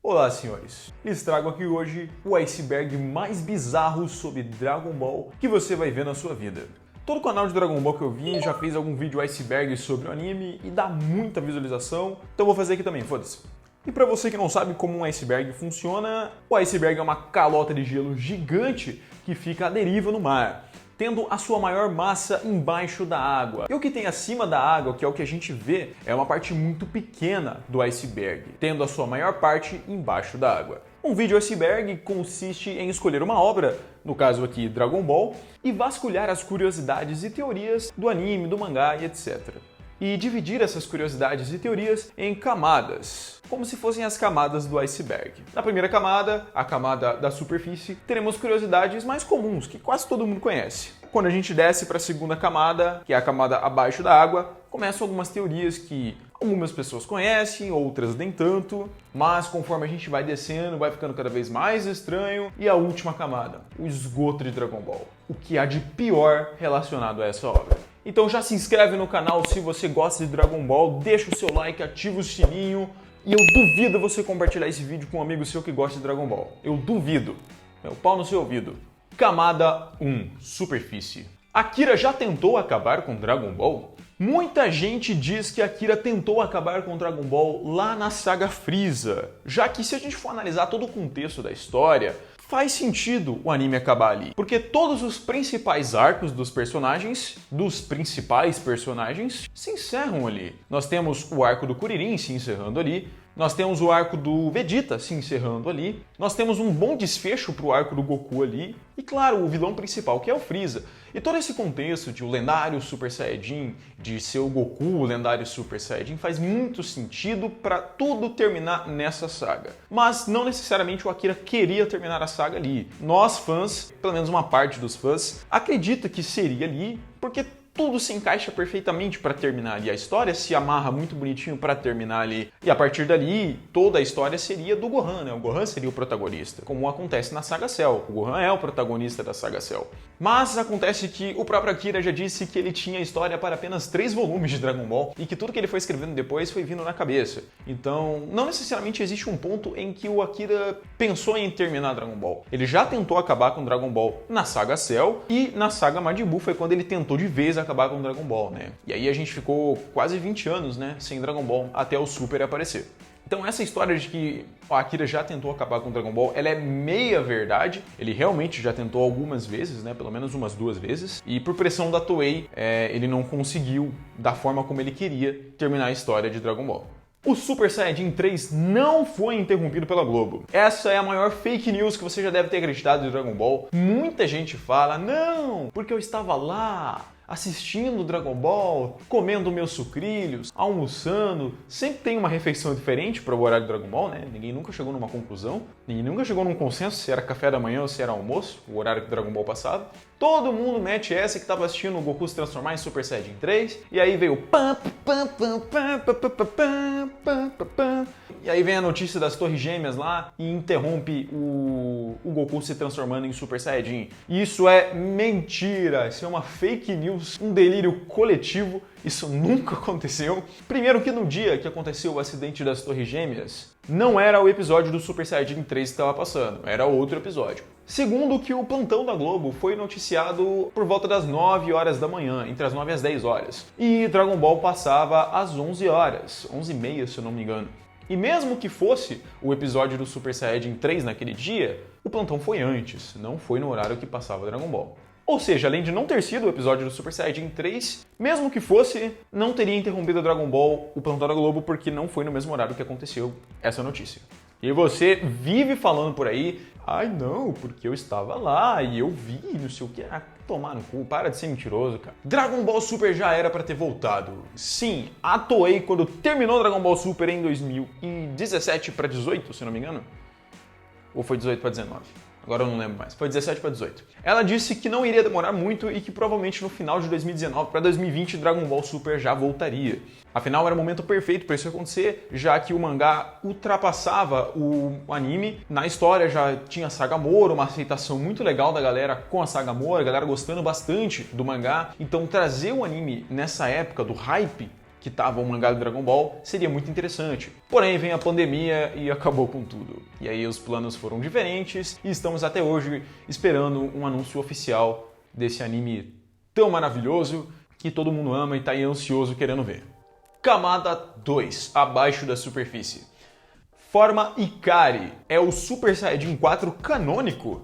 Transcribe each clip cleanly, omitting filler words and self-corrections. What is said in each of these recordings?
Olá, senhores! Lhes trago aqui hoje o iceberg mais bizarro sobre Dragon Ball que você vai ver na sua vida. Todo canal de Dragon Ball que eu vi já fez algum vídeo iceberg sobre o anime e dá muita visualização, então vou fazer aqui também, foda-se. E pra você que não sabe como um iceberg funciona, o iceberg é uma calota de gelo gigante que fica à deriva no mar, tendo a sua maior massa embaixo da água. E o que tem acima da água, que é o que a gente vê, é uma parte muito pequena do iceberg, tendo a sua maior parte embaixo da água. Um vídeo iceberg consiste em escolher uma obra, no caso aqui Dragon Ball, e vasculhar as curiosidades e teorias do anime, do mangá e etc. E dividir essas curiosidades e teorias em camadas, como se fossem as camadas do iceberg. Na primeira camada, a camada da superfície, teremos curiosidades mais comuns, que quase todo mundo conhece. Quando a gente desce para a segunda camada, que é a camada abaixo da água, começam algumas teorias que algumas pessoas conhecem, outras nem tanto, mas conforme a gente vai descendo, vai ficando cada vez mais estranho. E a última camada, o esgoto de Dragon Ball. O que há de pior relacionado a essa obra. Então já se inscreve no canal se você gosta de Dragon Ball, deixa o seu like, ativa o sininho e eu duvido você compartilhar esse vídeo com um amigo seu que gosta de Dragon Ball. Eu duvido. Meu pau no seu ouvido. Camada 1. Superfície. Akira já tentou acabar com Dragon Ball? Muita gente diz que Akira tentou acabar com Dragon Ball lá na saga Frieza, já que se a gente for analisar todo o contexto da história, faz sentido o anime acabar ali, porque todos os principais arcos dos principais personagens, se encerram ali. Nós temos o arco do Kuririn se encerrando ali, nós temos o arco do Vegeta se encerrando ali, nós temos um bom desfecho pro arco do Goku ali, e claro, o vilão principal que é o Frieza. E todo esse contexto de o lendário Super Saiyajin, de ser o Goku o lendário Super Saiyajin, faz muito sentido para tudo terminar nessa saga. Mas não necessariamente o Akira queria terminar a saga ali. Nós fãs, pelo menos uma parte dos fãs, acredita que seria ali, porque tudo se encaixa perfeitamente para terminar ali. A história se amarra muito bonitinho para terminar ali. E a partir dali, toda a história seria do Gohan, né? O Gohan seria o protagonista, como acontece na saga Cell. O Gohan é o protagonista da saga Cell. Mas acontece que o próprio Akira já disse que ele tinha história para apenas 3 volumes de Dragon Ball e que tudo que ele foi escrevendo depois foi vindo na cabeça. Então, não necessariamente existe um ponto em que o Akira pensou em terminar Dragon Ball. Ele já tentou acabar com Dragon Ball na saga Cell e na saga Majin Buu foi quando ele tentou de vez acabar com Dragon Ball, né? E aí a gente ficou quase 20 anos, né, sem Dragon Ball até o Super aparecer. Então essa história de que o Akira já tentou acabar com Dragon Ball, ela é meia verdade. Ele realmente já tentou algumas vezes, né? Pelo menos umas 2 vezes. E por pressão da Toei, ele não conseguiu, da forma como ele queria, terminar a história de Dragon Ball. O Super Saiyajin 3 não foi interrompido pela Globo. Essa é a maior fake news que você já deve ter acreditado de Dragon Ball. Muita gente fala, não, porque eu estava lá assistindo Dragon Ball, comendo meus sucrilhos, almoçando. Sempre tem uma refeição diferente para o horário do Dragon Ball, né? Ninguém nunca chegou numa conclusão, ninguém nunca chegou num consenso se era café da manhã ou se era almoço, o horário que o Dragon Ball passava. Todo mundo mete essa que estava assistindo o Goku se transformar em Super Saiyajin 3, e aí veio e aí vem a notícia das Torres Gêmeas lá e interrompe o Goku se transformando em Super Saiyajin. Isso é mentira, isso é uma fake news, um delírio coletivo, isso nunca aconteceu. Primeiro que no dia que aconteceu o acidente das Torres Gêmeas, não era o episódio do Super Saiyajin 3 que estava passando, era outro episódio. Segundo que o plantão da Globo foi noticiado por volta das 9 horas da manhã, entre as 9 e as 10 horas. E Dragon Ball passava às 11 horas, 11h30 se eu não me engano. E mesmo que fosse o episódio do Super Saiyajin 3 naquele dia, o plantão foi antes, não foi no horário que passava Dragon Ball. Ou seja, além de não ter sido o episódio do Super Saiyajin 3, mesmo que fosse, não teria interrompido a Dragon Ball, o plantão da Globo, porque não foi no mesmo horário que aconteceu essa notícia. E você vive falando por aí, ai não, porque eu estava lá e eu vi, não sei o que, tomar no cu, para de ser mentiroso, cara. Dragon Ball Super já era pra ter voltado. Sim, a Toei, quando terminou Dragon Ball Super em 2017 para 18, se não me engano, ou foi 18 para 19? Agora eu não lembro mais, foi 17 para 18. Ela disse que não iria demorar muito e que provavelmente no final de 2019 para 2020 Dragon Ball Super já voltaria. Afinal, era o momento perfeito para isso acontecer, já que o mangá ultrapassava o anime. Na história já tinha a Saga Moro, uma aceitação muito legal da galera com a Saga Moro, a galera gostando bastante do mangá. Então trazer o anime nessa época do hype que estava o mangá do Dragon Ball, seria muito interessante. Porém, vem a pandemia e acabou com tudo. E aí os planos foram diferentes e estamos até hoje esperando um anúncio oficial desse anime tão maravilhoso que todo mundo ama e está aí ansioso querendo ver. Camada 2, abaixo da superfície. Forma Ikari é o Super Saiyajin 4 canônico?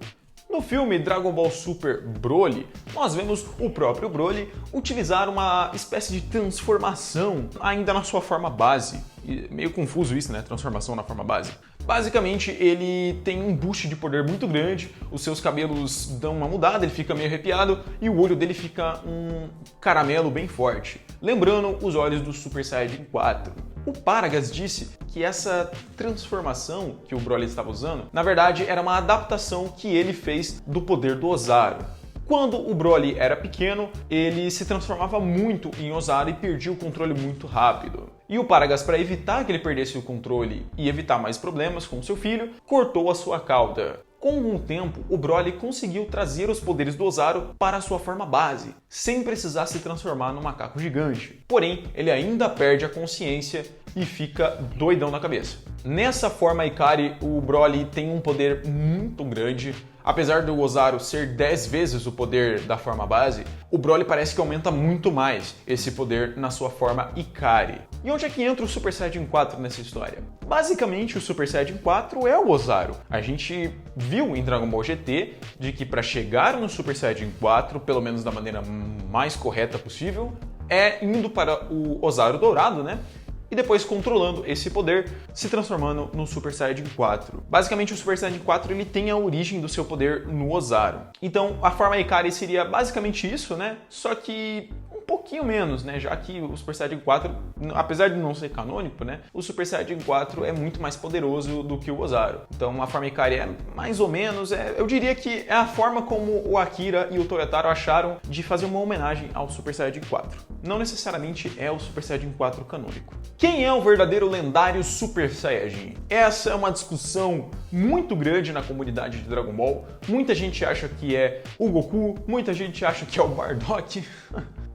No filme Dragon Ball Super Broly, nós vemos o próprio Broly utilizar uma espécie de transformação ainda na sua forma base. E meio confuso isso, né? Transformação na forma base. Basicamente, ele tem um boost de poder muito grande, os seus cabelos dão uma mudada, ele fica meio arrepiado e o olho dele fica um caramelo bem forte, lembrando os olhos do Super Saiyajin 4. O Paragas disse que essa transformação que o Broly estava usando, na verdade, era uma adaptação que ele fez do poder do Ozaru. Quando o Broly era pequeno, ele se transformava muito em Ozaru e perdia o controle muito rápido. E o Paragas, para evitar que ele perdesse o controle e evitar mais problemas com seu filho, cortou a sua cauda. Com o tempo, o Broly conseguiu trazer os poderes do Ozaru para a sua forma base, sem precisar se transformar num macaco gigante. Porém, ele ainda perde a consciência e fica doidão na cabeça. Nessa forma Ikari, o Broly tem um poder muito grande. Apesar do Ozaru ser 10 vezes o poder da forma base, o Broly parece que aumenta muito mais esse poder na sua forma Ikari. E onde é que entra o Super Saiyajin 4 nessa história? Basicamente, o Super Saiyajin 4 é o Ozaru. A gente viu em Dragon Ball GT de que para chegar no Super Saiyajin 4, pelo menos da maneira mais correta possível, é indo para o Ozaru dourado, né? E depois controlando esse poder, se transformando no Super Saiyajin 4. Basicamente, o Super Saiyajin 4 ele tem a origem do seu poder no Ozaru. Então, a forma Ikari seria basicamente isso, né? Só que um pouquinho menos, né? Já que o Super Saiyajin 4, apesar de não ser canônico, né? O Super Saiyajin 4 é muito mais poderoso do que o Ozaru. Então, a forma Ikari é mais ou menos, eu diria que é a forma como o Akira e o Toyotaro acharam de fazer uma homenagem ao Super Saiyajin 4. Não necessariamente é o Super Saiyajin 4 canônico. Quem é o verdadeiro lendário Super Saiyajin? Essa é uma discussão muito grande na comunidade de Dragon Ball. Muita gente acha que é o Goku, muita gente acha que é o Bardock.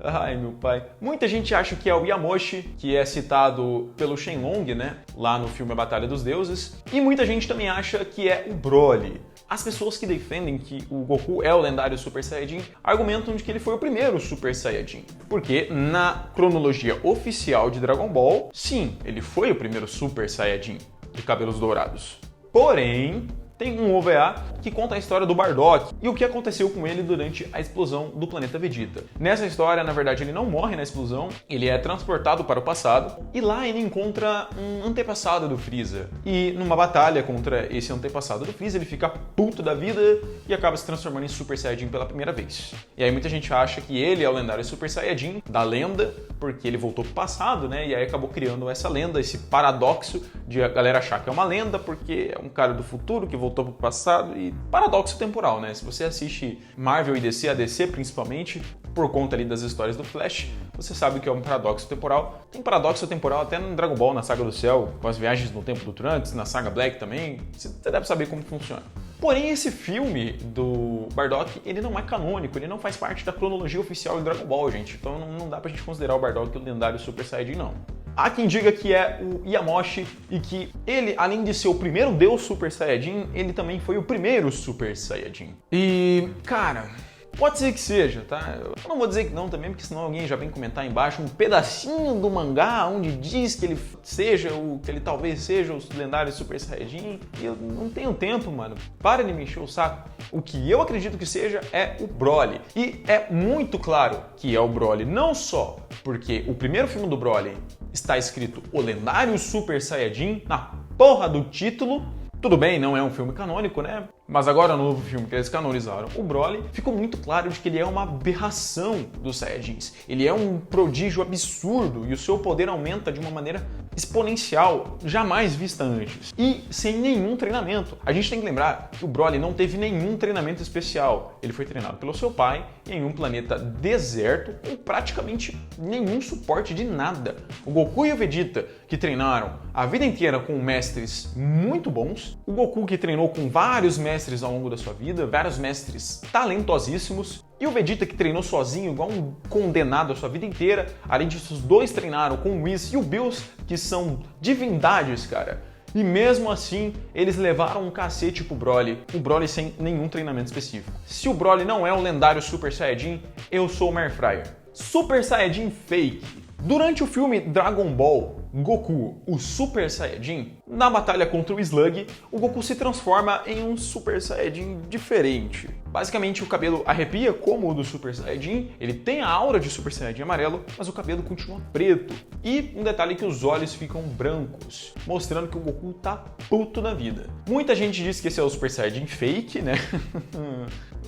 Ai, meu pai. Muita gente acha que é o Yamoshi, que é citado pelo Shenlong, né? Lá no filme A Batalha dos Deuses. E muita gente também acha que é o Broly. As pessoas que defendem que o Goku é o lendário Super Saiyajin argumentam de que ele foi o primeiro Super Saiyajin. Porque na cronologia oficial de Dragon Ball, sim, ele foi o primeiro Super Saiyajin de cabelos dourados. Porém, tem um OVA que conta a história do Bardock e o que aconteceu com ele durante a explosão do planeta Vegeta. Nessa história, na verdade, ele não morre na explosão, ele é transportado para o passado e lá ele encontra um antepassado do Freeza. E numa batalha contra esse antepassado do Freeza, ele fica puto da vida e acaba se transformando em Super Saiyajin pela primeira vez. E aí muita gente acha que ele é o lendário Super Saiyajin da lenda, porque ele voltou pro passado, né? E aí acabou criando essa lenda, esse paradoxo de a galera achar que é uma lenda porque é um cara do futuro que voltou pro passado e paradoxo temporal, né? Se você assiste Marvel e DC, a DC principalmente, por conta ali das histórias do Flash, você sabe que é um paradoxo temporal. Tem paradoxo temporal até no Dragon Ball, na Saga do Céu, com as viagens no tempo do Trunks, na Saga Black também. Você deve saber como funciona. Porém, esse filme do Bardock, ele não é canônico, ele não faz parte da cronologia oficial de Dragon Ball, gente. Então não dá pra gente considerar o Bardock o lendário Super Saiyajin, não. Há quem diga que é o Yamoshi e que ele, além de ser o primeiro deus Super Saiyajin, ele também foi o primeiro Super Saiyajin. E, cara, pode ser que seja, tá? Eu não vou dizer que não também, porque senão alguém já vem comentar aí embaixo um pedacinho do mangá onde diz que ele seja que ele talvez seja o lendário Super Saiyajin. E eu não tenho tempo, mano. Para de me encher o saco. O que eu acredito que seja é o Broly. E é muito claro que é o Broly, não só porque o primeiro filme do Broly está escrito o lendário Super Saiyajin na porra do título. Tudo bem, não é um filme canônico, né? Mas agora, no novo filme que eles canonizaram, o Broly, ficou muito claro de que ele é uma aberração dos Saiyajins. Ele é um prodígio absurdo e o seu poder aumenta de uma maneira exponencial, jamais vista antes. E sem nenhum treinamento. A gente tem que lembrar que o Broly não teve nenhum treinamento especial. Ele foi treinado pelo seu pai em um planeta deserto com praticamente nenhum suporte de nada. O Goku e o Vegeta, que treinaram a vida inteira com mestres muito bons. O Goku, que treinou com vários mestres ao longo da sua vida, vários mestres talentosíssimos. E o Vegeta, que treinou sozinho, igual um condenado a sua vida inteira. Além disso, os dois treinaram com o Whis e o Bills, que são divindades, cara. E mesmo assim, eles levaram um cacete pro Broly, o Broly sem nenhum treinamento específico. Se o Broly não é o lendário Super Saiyajin, eu sou o Air Fryer. Super Saiyajin Fake. Durante o filme Dragon Ball, Goku, o Super Saiyajin, na batalha contra o Slug, o Goku se transforma em um Super Saiyajin diferente. Basicamente, o cabelo arrepia como o do Super Saiyajin, ele tem a aura de Super Saiyajin amarelo, mas o cabelo continua preto. E um detalhe é que os olhos ficam brancos, mostrando que o Goku tá puto da vida. Muita gente diz que esse é o Super Saiyajin Fake, né?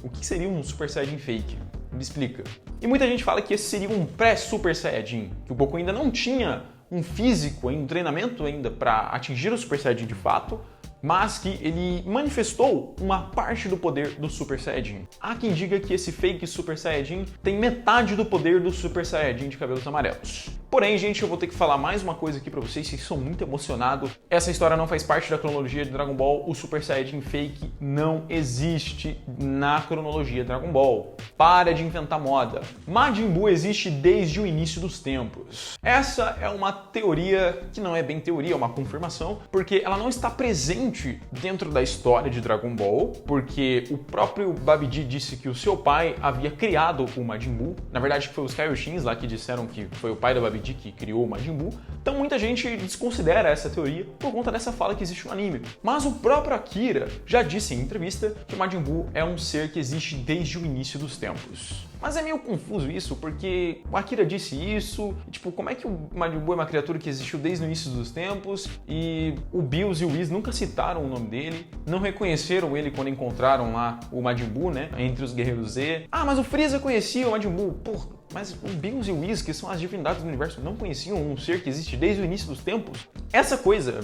O que seria um Super Saiyajin Fake? Me explica. E muita gente fala que esse seria um pré-Super Saiyajin, que o Goku ainda não tinha um físico, um treinamento ainda para atingir o Super Saiyajin de fato, mas que ele manifestou uma parte do poder do Super Saiyajin. Há quem diga que esse fake Super Saiyajin tem metade do poder do Super Saiyajin de cabelos amarelos. Porém, gente, eu vou ter que falar mais uma coisa aqui pra vocês são muito emocionados. Essa história não faz parte da cronologia de Dragon Ball. O Super Saiyajin Fake não existe na cronologia de Dragon Ball. Para de inventar moda. Majin Buu existe desde o início dos tempos. Essa é uma teoria que não é bem teoria, é uma confirmação, porque ela não está presente dentro da história de Dragon Ball, porque o próprio Babidi disse que o seu pai havia criado o Majin Buu. Na verdade, foi os Kaioshins lá que disseram que foi o pai do Babidi que criou o Majin Buu. Então muita gente desconsidera essa teoria por conta dessa fala que existe no anime. Mas o próprio Akira já disse em entrevista que o Majin Buu é um ser que existe desde o início dos tempos. Mas é meio confuso isso, porque o Akira disse isso, e, tipo, como é que o Majin Buu é uma criatura que existiu desde o início dos tempos, e o Bills e o Whis nunca citaram o nome dele, não reconheceram ele quando encontraram lá o Majin Buu, né, entre os Guerreiros Z. Ah, mas o Freeza conhecia o Majin Buu. Porra, mas o Bills e o Whis, que são as divindades do universo, não conheciam um ser que existe desde o início dos tempos? Essa coisa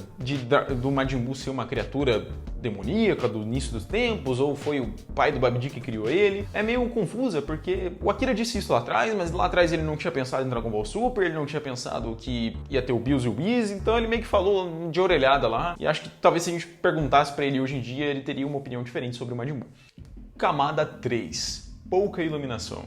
do Majin Buu ser uma criatura demoníaca do início dos tempos, ou foi o pai do Babidi que criou ele, é meio confusa, porque o Akira disse isso lá atrás, mas lá atrás ele não tinha pensado em Dragon Ball Super, ele não tinha pensado que ia ter o Bills e o Whis, então ele meio que falou de orelhada lá, e acho que talvez se a gente perguntasse pra ele hoje em dia, ele teria uma opinião diferente sobre o Majin Buu. Camada 3. Pouca iluminação.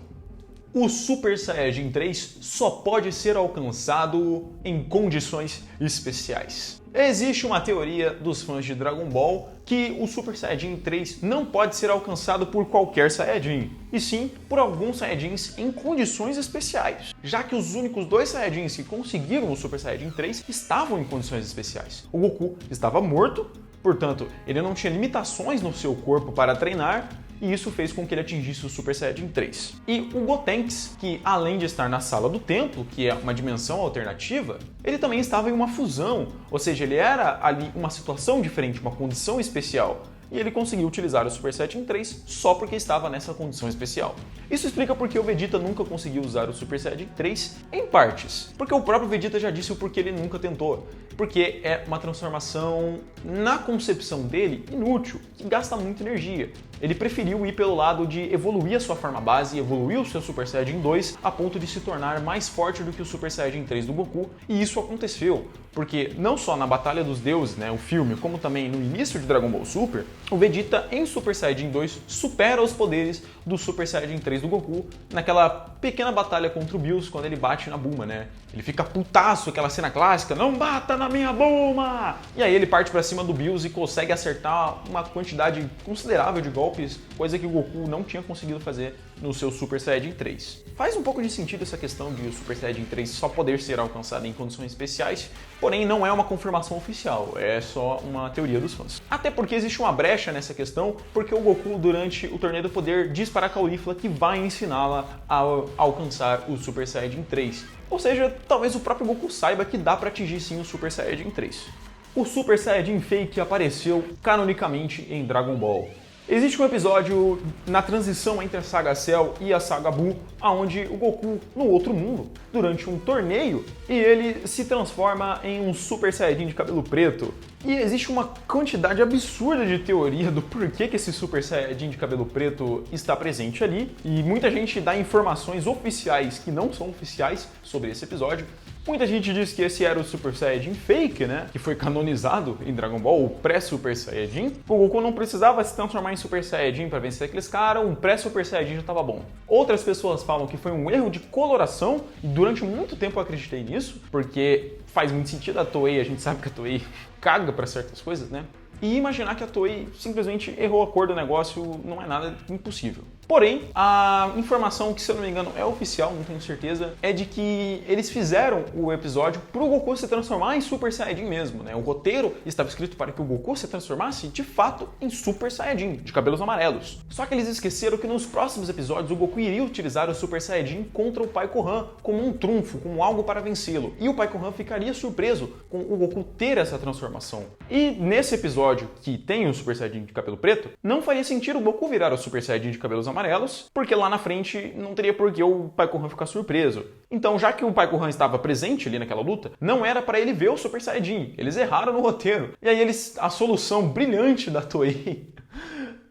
O Super Saiyajin 3 só pode ser alcançado em condições especiais. Existe uma teoria dos fãs de Dragon Ball que o Super Saiyajin 3 não pode ser alcançado por qualquer Saiyajin, e sim por alguns Saiyajins em condições especiais, já que os únicos dois Saiyajins que conseguiram o Super Saiyajin 3 estavam em condições especiais. O Goku estava morto, portanto, ele não tinha limitações no seu corpo para treinar, e isso fez com que ele atingisse o Super Saiyajin 3. E o Gotenks, que além de estar na Sala do Templo, que é uma dimensão alternativa, ele também estava em uma fusão, ou seja, ele era ali uma situação diferente, uma condição especial. E ele conseguiu utilizar o Super Saiyajin 3 só porque estava nessa condição especial. Isso explica porque o Vegeta nunca conseguiu usar o Super Saiyajin 3 em partes. Porque o próprio Vegeta já disse o porquê ele nunca tentou. Porque é uma transformação, na concepção dele, inútil, que gasta muita energia. Ele preferiu ir pelo lado de evoluir a sua forma base, evoluir o seu Super Saiyajin 2 a ponto de se tornar mais forte do que o Super Saiyajin 3 do Goku. E isso aconteceu, porque não só na Batalha dos Deuses, né, o filme, como também no início de Dragon Ball Super, o Vegeta em Super Saiyajin 2 supera os poderes do Super Saiyajin 3 do Goku naquela pequena batalha contra o Bills quando ele bate na Bulma, né? Ele fica putaço, aquela cena clássica, não bata na minha Bulma! E aí ele parte pra cima do Bills e consegue acertar uma quantidade considerável de golpes, coisa que o Goku não tinha conseguido fazer no seu Super Saiyajin 3. Faz um pouco de sentido essa questão de o Super Saiyajin 3 só poder ser alcançado em condições especiais, porém não é uma confirmação oficial, é só uma teoria dos fãs. Até porque existe uma brecha nessa questão, porque o Goku, durante o Torneio do Poder, diz para a Caulifla que vai ensiná-la a alcançar o Super Saiyajin 3. Ou seja, talvez o próprio Goku saiba que dá para atingir sim o Super Saiyajin 3. O Super Saiyajin Fake apareceu canonicamente em Dragon Ball. Existe um episódio na transição entre a saga Cell e a saga Buu, onde o Goku, no outro mundo, durante um torneio, e ele se transforma em um Super Saiyajin de cabelo preto. E existe uma quantidade absurda de teoria do porquê que esse Super Saiyajin de cabelo preto está presente ali, e muita gente dá informações oficiais que não são oficiais sobre esse episódio. Muita gente diz que esse era o Super Saiyajin fake, né? Que foi canonizado em Dragon Ball, o pré-Super Saiyajin. O Goku não precisava se transformar em Super Saiyajin para vencer aqueles caras, um pré-Super Saiyajin já estava bom. Outras pessoas falam que foi um erro de coloração, e durante muito tempo eu acreditei nisso, porque faz muito sentido. A Toei, a gente sabe que a Toei caga para certas coisas, né? E imaginar que a Toei simplesmente errou a cor do negócio não é nada impossível. Porém, a informação que, se eu não me engano, é oficial, não tenho certeza, é de que eles fizeram o episódio pro Goku se transformar em Super Saiyajin mesmo, né? O roteiro estava escrito para que o Goku se transformasse, de fato, em Super Saiyajin, de cabelos amarelos. Só que eles esqueceram que nos próximos episódios o Goku iria utilizar o Super Saiyajin contra o Pai Gohan como um trunfo, como algo para vencê-lo. E o Pai Gohan ficaria surpreso com o Goku ter essa transformação. E nesse episódio, que tem o Super Saiyajin de cabelo preto, não faria sentido o Goku virar o Super Saiyajin de cabelos amarelos, porque lá na frente não teria por que o Pai Gohan ficar surpreso. Então, já que o Pai Gohan estava presente ali naquela luta, não era para ele ver o Super Saiyajin. Eles erraram no roteiro. E aí a solução brilhante da Toei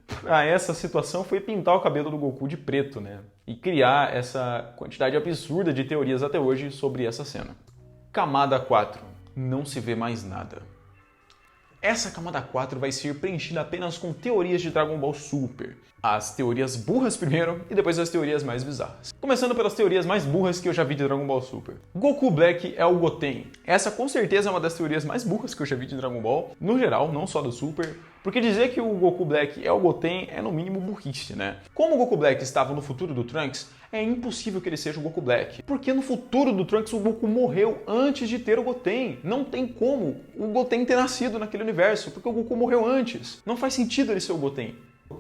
para essa situação foi pintar o cabelo do Goku de preto, né? E criar essa quantidade absurda de teorias até hoje sobre essa cena. Camada 4. Não se vê mais nada. Essa camada 4 vai ser preenchida apenas com teorias de Dragon Ball Super. As teorias burras primeiro e depois as teorias mais bizarras. Começando pelas teorias mais burras que eu já vi de Dragon Ball Super. Goku Black é o Goten. Essa com certeza é uma das teorias mais burras que eu já vi de Dragon Ball, no geral, não só do Super, porque dizer que o Goku Black é o Goten é no mínimo burrice, né? Como o Goku Black estava no futuro do Trunks, é impossível que ele seja o Goku Black. Porque no futuro do Trunks o Goku morreu antes de ter o Goten. Não tem como o Goten ter nascido naquele universo, porque o Goku morreu antes. Não faz sentido ele ser o Goten.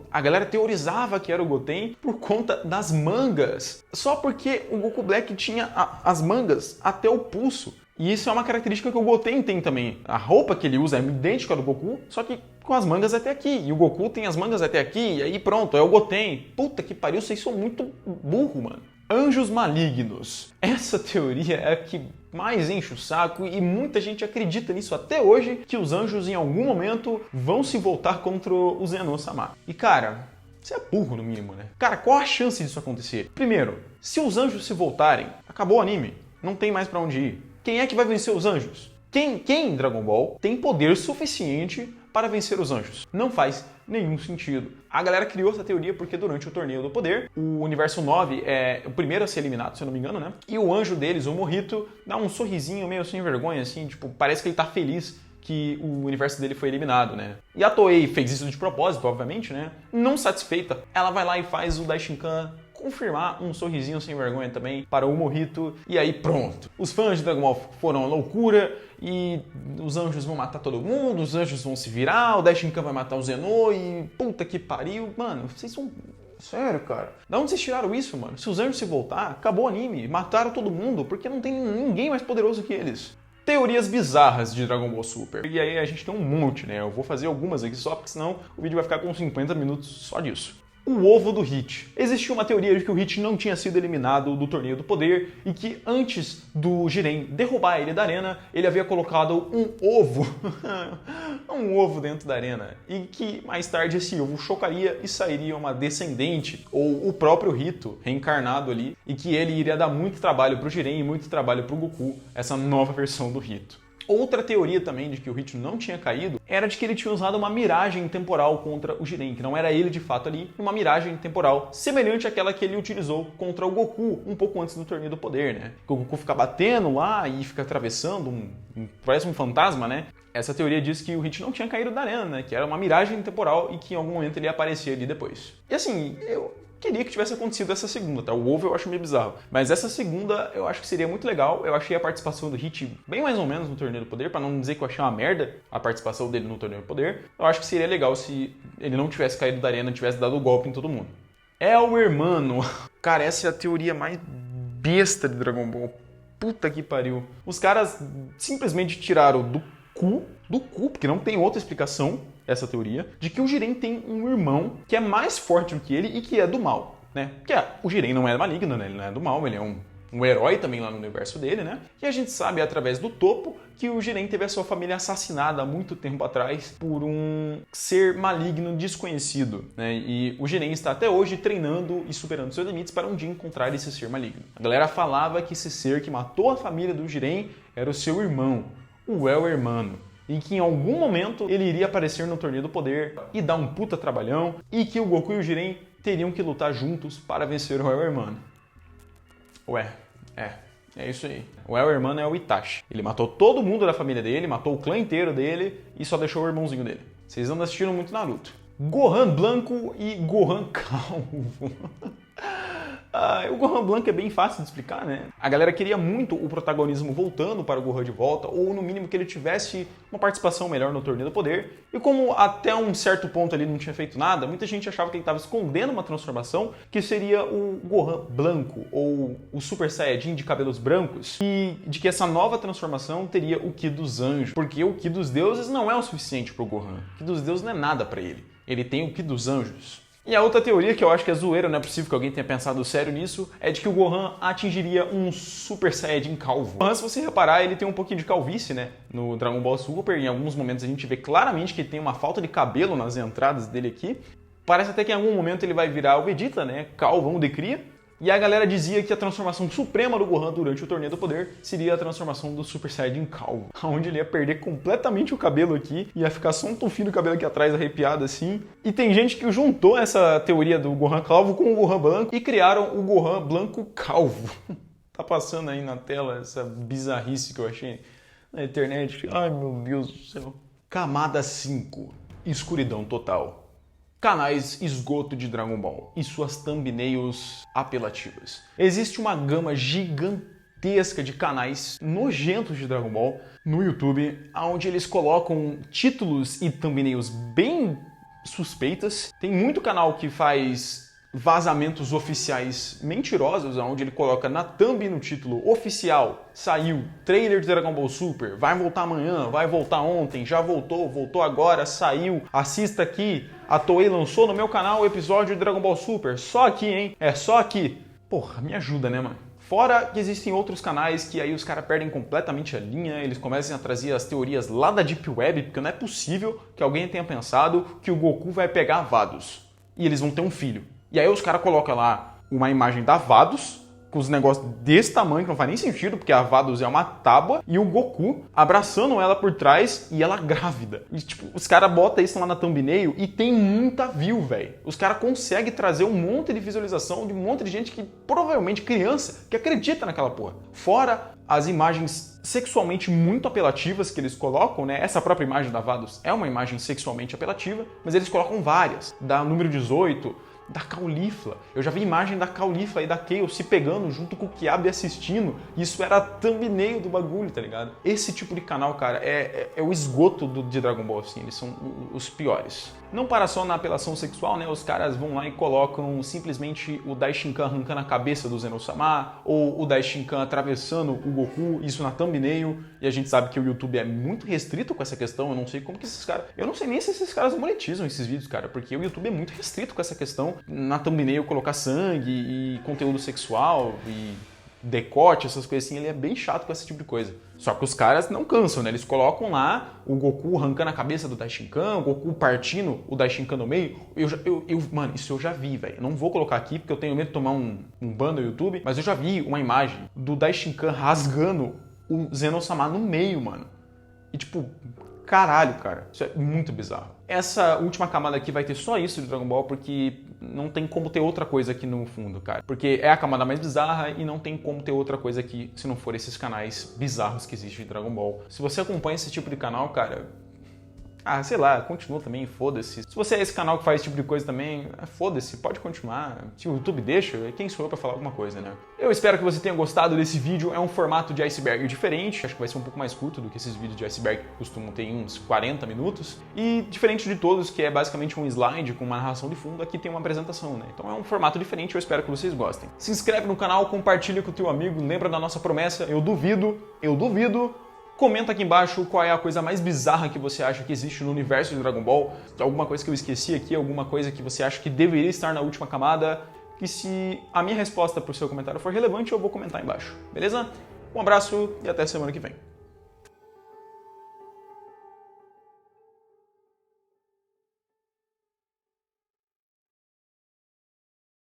A galera teorizava que era o Goten por conta das mangas. Só porque o Goku Black tinha as mangas até o pulso. E isso é uma característica que o Goten tem também. A roupa que ele usa é idêntica à do Goku, só que com as mangas até aqui. E o Goku tem as mangas até aqui, e aí pronto, é o Goten. Puta que pariu, vocês são muito burro, mano. Anjos malignos. Essa teoria é a que mais enche o saco e muita gente acredita nisso até hoje, que os anjos em algum momento vão se voltar contra o Zenon-sama. E cara, você é burro no mínimo, né? Cara, qual a chance disso acontecer? Primeiro, se os anjos se voltarem, acabou o anime. Não tem mais pra onde ir. Quem é que vai vencer os anjos? Quem em Dragon Ball tem poder suficiente para vencer os anjos? Não faz nenhum sentido. A galera criou essa teoria porque durante o Torneio do Poder, o Universo 9 é o primeiro a ser eliminado, se eu não me engano, né? E o anjo deles, o Morrito, dá um sorrisinho meio sem vergonha, assim, tipo, parece que ele tá feliz que o universo dele foi eliminado, né? E a Toei fez isso de propósito, obviamente, né? Não satisfeita, ela vai lá e faz o Daishinkan confirmar um sorrisinho sem vergonha também para o Morrito, e aí pronto. Os fãs de Dragon Ball foram à loucura e os anjos vão matar todo mundo, os anjos vão se virar, o Daishinkan vai matar o Zenon e puta que pariu. Mano, vocês são... Sério, cara? Da onde vocês tiraram isso, mano? Se os anjos se voltar, acabou o anime, mataram todo mundo, porque não tem ninguém mais poderoso que eles. Teorias bizarras de Dragon Ball Super. E aí a gente tem um monte, né? Eu vou fazer algumas aqui só, porque senão o vídeo vai ficar com 50 minutos só disso. O ovo do Hit. Existiu uma teoria de que o Hit não tinha sido eliminado do Torneio do Poder e que antes do Jiren derrubar ele da arena, ele havia colocado um ovo, um ovo dentro da arena, e que mais tarde esse ovo chocaria e sairia uma descendente, ou o próprio Rito reencarnado ali, e que ele iria dar muito trabalho pro Jiren e muito trabalho pro Goku, essa nova versão do Rito. Outra teoria também de que o Hit não tinha caído era de que ele tinha usado uma miragem temporal contra o Jiren, que não era ele de fato ali, uma miragem temporal semelhante àquela que ele utilizou contra o Goku um pouco antes do Torneio do Poder, né? Que o Goku fica batendo lá e fica atravessando, parece um fantasma, né? Essa teoria diz que o Hit não tinha caído da arena, né? Que era uma miragem temporal e que em algum momento ele ia aparecer ali depois. E assim, eu queria que tivesse acontecido essa segunda, tá? O ovo eu acho meio bizarro. Mas essa segunda eu acho que seria muito legal. Eu achei a participação do Hit bem mais ou menos no Torneio do Poder, pra não dizer que eu achei uma merda a participação dele no Torneio do Poder. Eu acho que seria legal se ele não tivesse caído da arena e tivesse dado o golpe em todo mundo. É o Hermano. Cara, essa é a teoria mais besta de Dragon Ball. Puta que pariu. Os caras simplesmente tiraram do cu, porque não tem outra explicação, essa teoria, de que o Jiren tem um irmão que é mais forte do que ele e que é do mal, né? Porque o Jiren não é maligno, né? Ele não é do mal, ele é um um herói também lá no universo dele, né? E a gente sabe através do Toppo que o Jiren teve a sua família assassinada há muito tempo atrás por um ser maligno desconhecido, né? E o Jiren está até hoje treinando e superando seus limites para um dia encontrar esse ser maligno. A galera falava que esse ser que matou a família do Jiren era o seu irmão, o El Hermano, e que em algum momento ele iria aparecer no Torneio do Poder e dar um puta trabalhão, e que o Goku e o Jiren teriam que lutar juntos para vencer o El Hermano. Ué, é isso aí. O El Hermano é o Itachi. Ele matou todo mundo da família dele, matou o clã inteiro dele e só deixou o irmãozinho dele. Vocês andam assistindo muito Naruto. Gohan Blanco e Gohan Calvo. O Gohan Blanco é bem fácil de explicar, né? A galera queria muito o protagonismo voltando para o Gohan de volta, ou no mínimo que ele tivesse uma participação melhor no Torneio do Poder. E como até um certo ponto ali não tinha feito nada, muita gente achava que ele estava escondendo uma transformação que seria o Gohan Blanco, ou o Super Saiyajin de cabelos brancos, e de que essa nova transformação teria o Ki dos Anjos, porque o Ki dos Deuses não é o suficiente para o Gohan. O Ki dos Deuses não é nada para ele. Ele tem o Ki dos Anjos. E a outra teoria, que eu acho que é zoeira, não é possível que alguém tenha pensado sério nisso, é de que o Gohan atingiria um Super Saiyajin calvo. Mas se você reparar, ele tem um pouquinho de calvície, né? No Dragon Ball Super, em alguns momentos a gente vê claramente que ele tem uma falta de cabelo nas entradas dele aqui. Parece até que em algum momento ele vai virar o Vegeta, né? Calvão de cria. E a galera dizia que a transformação suprema do Gohan durante o Torneio do Poder seria a transformação do Super Saiyajin calvo, onde ele ia perder completamente o cabelo aqui, ia ficar só um tufinho do cabelo aqui atrás arrepiado assim. E tem gente que juntou essa teoria do Gohan calvo com o Gohan branco e criaram o Gohan branco calvo. Tá passando aí na tela essa bizarrice que eu achei na internet. Ai meu Deus do céu. Camada 5. Escuridão total. Canais esgoto de Dragon Ball e suas thumbnails apelativas. Existe uma gama gigantesca de canais nojentos de Dragon Ball no YouTube, onde eles colocam títulos e thumbnails bem suspeitas. Tem muito canal que faz vazamentos oficiais mentirosos, onde ele coloca na thumb e no título oficial: saiu, trailer de Dragon Ball Super, vai voltar amanhã, vai voltar ontem, já voltou, voltou agora, saiu, assista aqui, a Toei lançou no meu canal o episódio de Dragon Ball Super, só aqui, hein? É só aqui. Porra, me ajuda, né, mano? Fora que existem outros canais que aí os caras perdem completamente a linha, eles começam a trazer as teorias lá da Deep Web, porque não é possível que alguém tenha pensado que o Goku vai pegar Vados e eles vão ter um filho. E aí os caras colocam lá uma imagem da Vados, com os negócios desse tamanho, que não faz nem sentido, porque a Vados é uma tábua, e o Goku abraçando ela por trás e ela grávida. E tipo, os caras botam isso lá na thumbnail e tem muita view, velho. Os caras conseguem trazer um monte de visualização de um monte de gente que, provavelmente criança, que acredita naquela porra. Fora as imagens sexualmente muito apelativas que eles colocam, né? Essa própria imagem da Vados é uma imagem sexualmente apelativa, mas eles colocam várias, da número 18, da Caulifla. Eu já vi imagem da Caulifla e da Kale se pegando junto com o Kiabe assistindo. Isso era a thumbnail do bagulho, tá ligado? Esse tipo de canal, cara, é o esgoto de Dragon Ball, assim. Eles são os piores. Não para só na apelação sexual, né? Os caras vão lá e colocam simplesmente o Daishinkan arrancando a cabeça do Zeno-sama, ou o Daishinkan atravessando o Goku, isso na thumbnail. E a gente sabe que o YouTube é muito restrito com essa questão. Eu não sei como que esses caras... Eu não sei nem se esses caras monetizam esses vídeos, cara, porque o YouTube é muito restrito com essa questão. Na thumbnail colocar sangue e conteúdo sexual e decote, essas coisas assim, ele é bem chato com esse tipo de coisa. Só que os caras não cansam, né? Eles colocam lá o Goku arrancando a cabeça do Daishinkan, o Goku partindo o Daishinkan no meio. Mano, isso eu já vi, velho. Não vou colocar aqui porque eu tenho medo de tomar um ban no YouTube, mas eu já vi uma imagem do Daishinkan rasgando o Zeno-sama no meio, mano. E tipo, caralho, cara. Isso é muito bizarro. Essa última camada aqui vai ter só isso de Dragon Ball, porque não tem como ter outra coisa aqui no fundo, cara. Porque é a camada mais bizarra e não tem como ter outra coisa aqui se não for esses canais bizarros que existem de Dragon Ball. Se você acompanha esse tipo de canal, cara... sei lá, continua também, foda-se. Se você é esse canal que faz esse tipo de coisa também, foda-se, pode continuar. Se o YouTube deixa, quem sou eu pra falar alguma coisa, né? Eu espero que você tenha gostado desse vídeo. É um formato de iceberg diferente. Acho que vai ser um pouco mais curto do que esses vídeos de iceberg que costumam ter uns 40 minutos. E diferente de todos, que é basicamente um slide com uma narração de fundo, aqui tem uma apresentação, né? Então é um formato diferente, eu espero que vocês gostem. Se inscreve no canal, compartilha com o teu amigo, lembra da nossa promessa, eu duvido. Comenta aqui embaixo qual é a coisa mais bizarra que você acha que existe no universo de Dragon Ball. Alguma coisa que eu esqueci aqui, alguma coisa que você acha que deveria estar na última camada. que se a minha resposta para o seu comentário for relevante, eu vou comentar embaixo, beleza? Um abraço e até semana que vem.